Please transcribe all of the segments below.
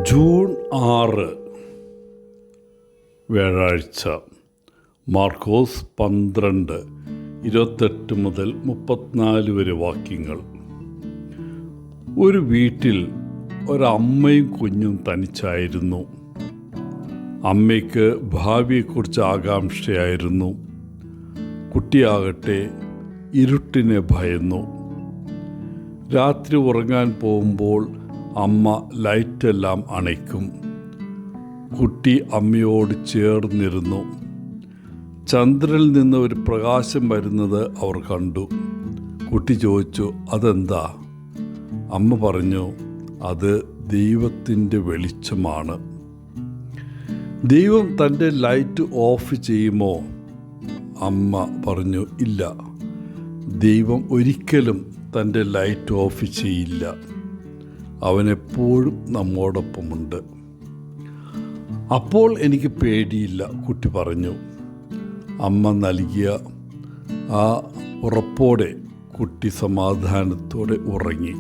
June 6 വ്യാഴാഴ്ച. മാർക്കോസ് 12:28 മുതൽ 34 വരെ വാക്യങ്ങൾ. ഒരു വീട്ടിൽ ഒരമ്മയും കുഞ്ഞും തനിച്ചായിരുന്നു. അമ്മയ്ക്ക് ഭാവിയെക്കുറിച്ച് ആകാംക്ഷയായിരുന്നു. കുട്ടിയാകട്ടെ ഇരുട്ടിനെ ഭയന്നു. രാത്രി ഉറങ്ങാൻ പോകുമ്പോൾ അമ്മ ലൈറ്റെല്ലാം അണയ്ക്കും. കുട്ടി അമ്മയോട് ചേർന്നിരുന്നു. ചന്ദ്രനിൽ നിന്ന് ഒരു പ്രകാശം വരുന്നത് അവർ കണ്ടു. കുട്ടി ചോദിച്ചു, അതെന്താ? അമ്മ പറഞ്ഞു, അത് ദൈവത്തിൻ്റെ വെളിച്ചമാണ്. ദൈവം തൻ്റെ ലൈറ്റ് ഓഫ് ചെയ്യുമോ? അമ്മ പറഞ്ഞു, ഇല്ല, ദൈവം ഒരിക്കലും തൻ്റെ ലൈറ്റ് ഓഫ് ചെയ്യില്ല. അവനെപ്പോഴും നമ്മോടൊപ്പമുണ്ട്. അപ്പോൾ എനിക്ക് പേടിയില്ല, കുട്ടി പറഞ്ഞു. അമ്മ നൽകിയ ആ ഉറപ്പോടെ കുട്ടി സമാധാനത്തോടെ ഉറങ്ങി.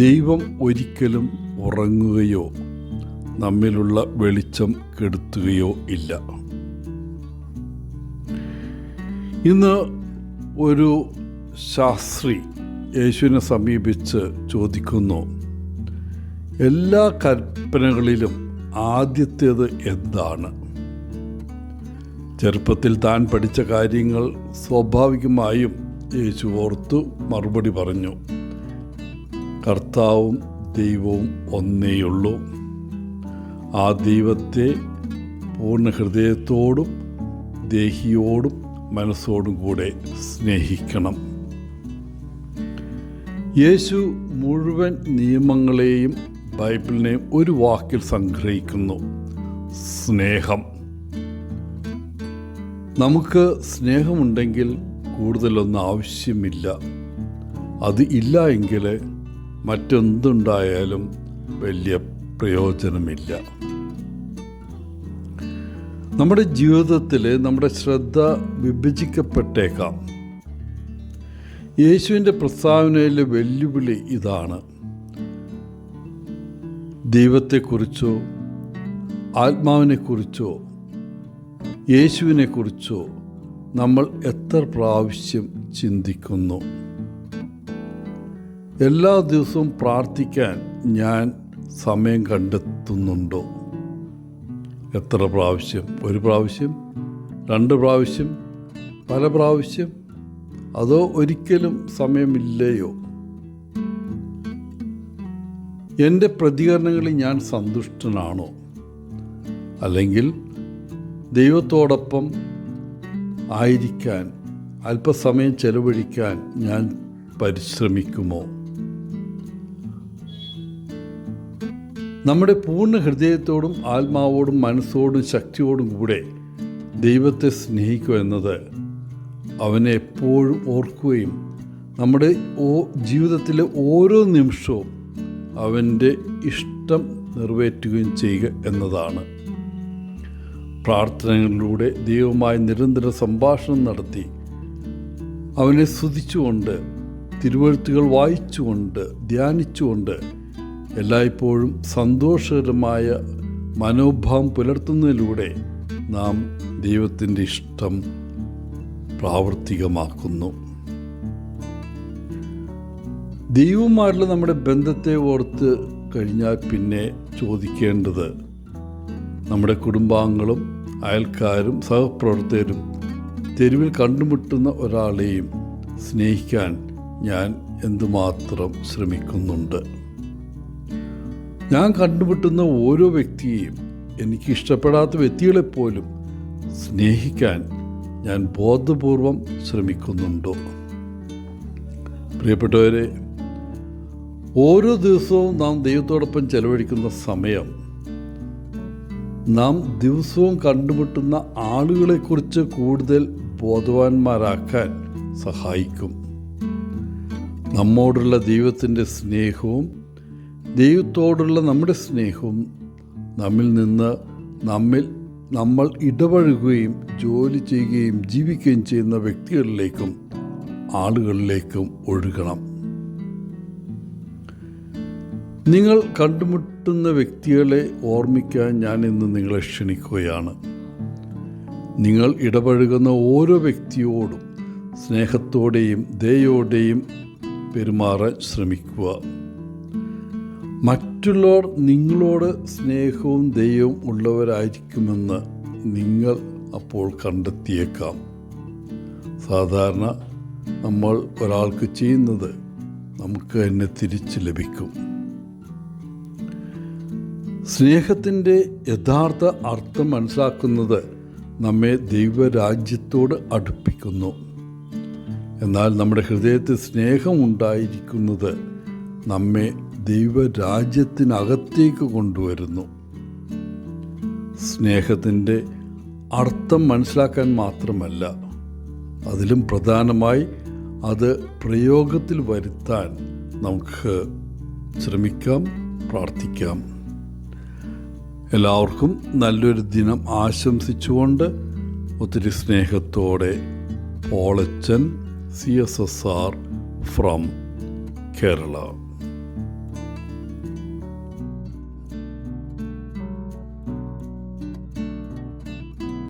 ദൈവം ഒരിക്കലും ഉറങ്ങുകയോ നമ്മിലുള്ള വെളിച്ചം കെടുത്തുകയോ ഇല്ല. ഇന്ന് ഒരു ശാസ്ത്രി യേശുവിനെ സമീപിച്ച് ചോദിക്കുന്നു, എല്ലാ കൽപ്പനകളിലും ആദ്യത്തേത് എന്താണ്? ചെറുപ്പത്തിൽ താൻ പഠിച്ച കാര്യങ്ങൾ സ്വാഭാവികമായും യേശു ഓർത്തു മറുപടി പറഞ്ഞു, കർത്താവും ദൈവവും ഒന്നേയുള്ളൂ. ആ ദൈവത്തെ പൂർണ്ണ ഹൃദയത്തോടും ദേഹിയോടും മനസ്സോടും കൂടെ സ്നേഹിക്കണം. യേശു മുഴുവൻ നിയമങ്ങളെയും ബൈബിളിനെയും ഒരു വാക്കിൽ സംഗ്രഹിക്കുന്നു: സ്നേഹം. നമുക്ക് സ്നേഹമുണ്ടെങ്കിൽ കൂടുതലൊന്നും ആവശ്യമില്ല. അത് ഇല്ല എങ്കിൽ മറ്റെന്തുണ്ടായാലും വലിയ പ്രയോജനമില്ല. നമ്മുടെ ജീവിതത്തിൽ നമ്മുടെ ശ്രദ്ധ വിഭജിക്കപ്പെട്ടേക്കാം. യേശുവിൻ്റെ പ്രസ്താവനയിലെ വെല്ലുവിളി ഇതാണ്: ദൈവത്തെക്കുറിച്ചോ ആത്മാവിനെക്കുറിച്ചോ യേശുവിനെക്കുറിച്ചോ നമ്മൾ എത്ര പ്രാവശ്യം ചിന്തിക്കുന്നു? എല്ലാ ദിവസവും പ്രാർത്ഥിക്കാൻ ഞാൻ സമയം കണ്ടെത്തുന്നുണ്ടോ? എത്ര പ്രാവശ്യം? ഒരു പ്രാവശ്യം? 2 പ്രാവശ്യം? പല പ്രാവശ്യം? അതോ ഒരിക്കലും സമയമില്ലയോ? എൻ്റെ പ്രതികരണങ്ങളിൽ ഞാൻ സന്തുഷ്ടനാണോ? അല്ലെങ്കിൽ ദൈവത്തോടൊപ്പം ആയിരിക്കാൻ അല്പസമയം ചെലവഴിക്കാൻ ഞാൻ പരിശ്രമിക്കുമോ? നമ്മുടെ പൂർണ്ണ ഹൃദയത്തോടും ആത്മാവോടും മനസ്സോടും ശക്തിയോടും കൂടെ ദൈവത്തെ സ്നേഹിക്കുക എന്നത് അവനെ എപ്പോഴും ഓർക്കുകയും നമ്മുടെ ജീവിതത്തിലെ ഓരോ നിമിഷവും അവൻ്റെ ഇഷ്ടം നിറവേറ്റുകയും ചെയ്യുക എന്നതാണ്. പ്രാർത്ഥനകളിലൂടെ ദൈവവുമായി നിരന്തര സംഭാഷണം നടത്തി അവനെ സ്തുതിച്ചുകൊണ്ട്, തിരുവെഴുത്തുകൾ വായിച്ചുകൊണ്ട്, ധ്യാനിച്ചുകൊണ്ട് എല്ലായ്പ്പോഴും സന്തോഷകരമായ മനോഭാവം പുലർത്തുന്നതിലൂടെ നാം ദൈവത്തിൻ്റെ ഇഷ്ടം പ്രാവർത്തികമാക്കുന്നു. ദൈവവുമായിട്ടുള്ള നമ്മുടെ ബന്ധത്തെ ഓർത്ത് കഴിഞ്ഞാൽ പിന്നെ ചോദിക്കേണ്ടത്, നമ്മുടെ കുടുംബാംഗങ്ങളും അയൽക്കാരും സഹപ്രവർത്തകരും തെരുവിൽ കണ്ടുമുട്ടുന്ന ഒരാളെയും സ്നേഹിക്കാൻ ഞാൻ എന്തുമാത്രം ശ്രമിക്കുന്നുണ്ട്? ഞാൻ കണ്ടുമുട്ടുന്ന ഓരോ വ്യക്തിയെയും, എനിക്ക് ഇഷ്ടപ്പെടാത്ത വ്യക്തികളെപ്പോലും സ്നേഹിക്കാൻ ഞാൻ ബോധപൂർവം ശ്രമിക്കുന്നുണ്ടോ? പ്രിയപ്പെട്ടവരെ, ഓരോ ദിവസവും നാം ദൈവത്തോടൊപ്പം ചെലവഴിക്കുന്ന സമയം നാം ദിവസവും കണ്ടുമുട്ടുന്ന ആളുകളെക്കുറിച്ച് കൂടുതൽ ബോധവാന്മാരാക്കാൻ സഹായിക്കും. നമ്മോടുള്ള ദൈവത്തിൻ്റെ സ്നേഹവും ദൈവത്തോടുള്ള നമ്മുടെ സ്നേഹവും നമ്മിൽ നിന്ന് നമ്മൾ ഇടപഴകുകയും ജോലി ചെയ്യുകയും ജീവിക്കുകയും ചെയ്യുന്ന വ്യക്തികളിലേക്കും ആളുകളിലേക്കും ഒഴുകണം. നിങ്ങൾ കണ്ടുമുട്ടുന്ന വ്യക്തികളെ ഓർമ്മിക്കാൻ ഞാൻ ഇന്ന് നിങ്ങളെ ക്ഷണിക്കുകയാണ്. നിങ്ങൾ ഇടപഴകുന്ന ഓരോ വ്യക്തിയോടും സ്നേഹത്തോടെയും ദയോടെയും പെരുമാറാൻ ശ്രമിക്കുക. മറ്റുള്ളവർ നിങ്ങളോട് സ്നേഹവും ദയവും ഉള്ളവരായിരിക്കുമെന്ന് നിങ്ങൾ അപ്പോൾ കണ്ടെത്തിയേക്കാം. സാധാരണ നമ്മൾ ഒരാൾക്ക് ചെയ്യുന്നത് നമുക്ക് തന്നെ തിരിച്ച് ലഭിക്കും. സ്നേഹത്തിൻ്റെ യഥാർത്ഥ അർത്ഥം മനസ്സിലാക്കുന്നത് നമ്മെ ദൈവരാജ്യത്തോട് അടുപ്പിക്കുന്നു. എന്നാൽ നമ്മുടെ ഹൃദയത്തിൽ സ്നേഹം ഉണ്ടായിരിക്കുന്നത് നമ്മെ ദൈവരാജ്യത്തിനകത്തേക്ക് കൊണ്ടുവരുന്നു. സ്നേഹത്തിൻ്റെ അർത്ഥം മനസ്സിലാക്കാൻ മാത്രമല്ല, അതിലും പ്രധാനമായി അത് പ്രയോഗത്തിൽ വരുത്താൻ നമുക്ക് ശ്രമിക്കാം, പ്രാർത്ഥിക്കാം. എല്ലാവർക്കും നല്ലൊരു ദിനം ആശംസിച്ചുകൊണ്ട് ഒത്തിരി സ്നേഹത്തോടെ പോളച്ചൻ CSSR ഫ്രം കേരള.